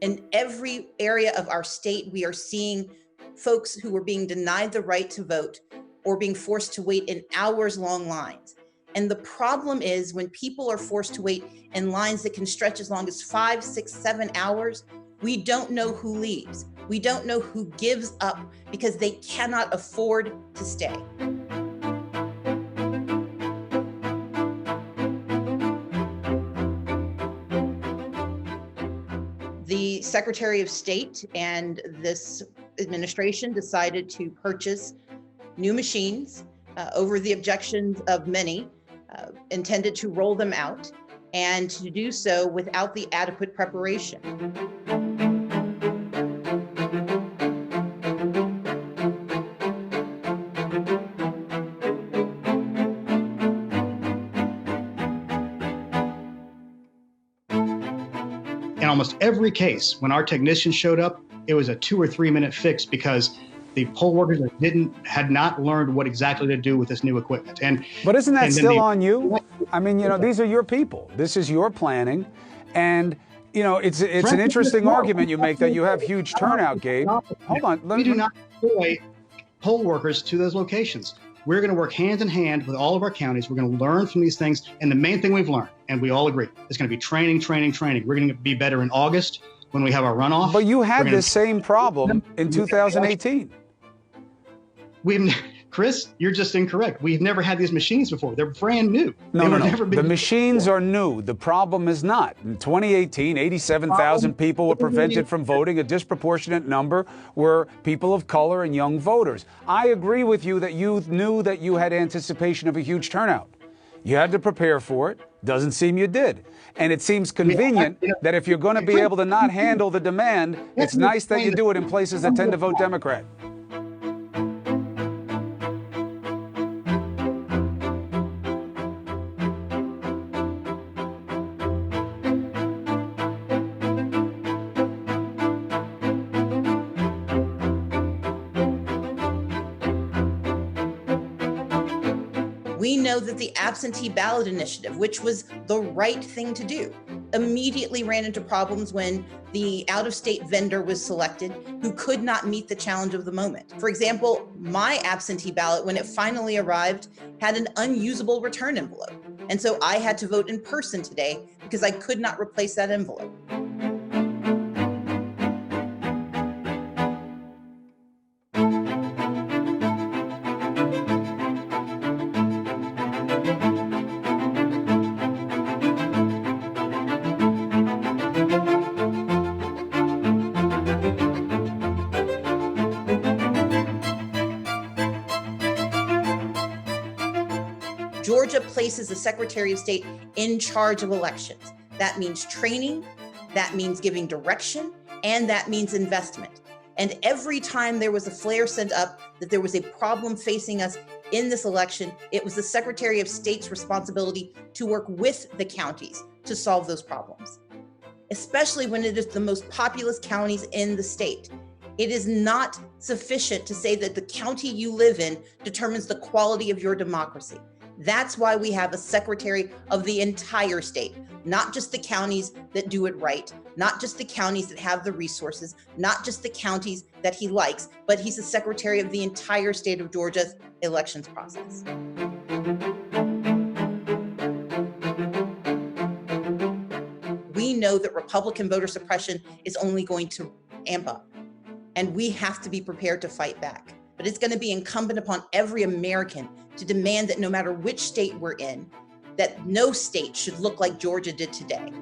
In every area of our state, we are seeing folks who are being denied the right to vote or being forced to wait in hours-long lines. And the problem is when people are forced to wait in lines that can stretch as long as 5, 6, 7 hours, we don't know who leaves. We don't know who gives up because they cannot afford to stay. The Secretary of State and this administration decided to purchase new machines over the objections of many, intended to roll them out, and to do so without the adequate preparation. In almost every case, when our technicians showed up, it was a 2 or 3 minute fix because the poll workers had not learned what exactly to do with this new equipment. But isn't that still on you? I mean, these are your people. This is your planning. And, it's an interesting argument you make that you have huge turnout, Gabe. Hold on. We do not deploy poll workers to those locations. We're going to work hand in hand with all of our counties. We're going to learn from these things. And the main thing we've learned, and we all agree, is going to be training, training, training. We're going to be better in August when we have our runoff. But you had this same problem in 2018. Chris, you're just incorrect. We've never had these machines before. They're brand new. No. The machines are new. The problem is not. In 2018, 87,000 people were prevented from voting. A disproportionate number were people of color and young voters. I agree with you that you knew that you had anticipation of a huge turnout. You had to prepare for it. Doesn't seem you did. And it seems convenient that if you're going to be able to not handle the demand, it's nice that you do it in places that tend to vote Democrat. We know that the absentee ballot initiative, which was the right thing to do, immediately ran into problems when the out-of-state vendor was selected who could not meet the challenge of the moment. For example, my absentee ballot, when it finally arrived, had an unusable return envelope. And so I had to vote in person today because I could not replace that envelope. Georgia places the Secretary of State in charge of elections. That means training, that means giving direction, and that means investment. And every time there was a flare sent up that there was a problem facing us in this election, it was the Secretary of State's responsibility to work with the counties to solve those problems, especially when it is the most populous counties in the state. It is not sufficient to say that the county you live in determines the quality of your democracy. That's why we have a secretary of the entire state, not just the counties that do it right, not just the counties that have the resources, not just the counties that he likes, but he's the secretary of the entire state of Georgia's elections process. We know that Republican voter suppression is only going to amp up, and we have to be prepared to fight back. But it's going to be incumbent upon every American to demand that no matter which state we're in, that no state should look like Georgia did today.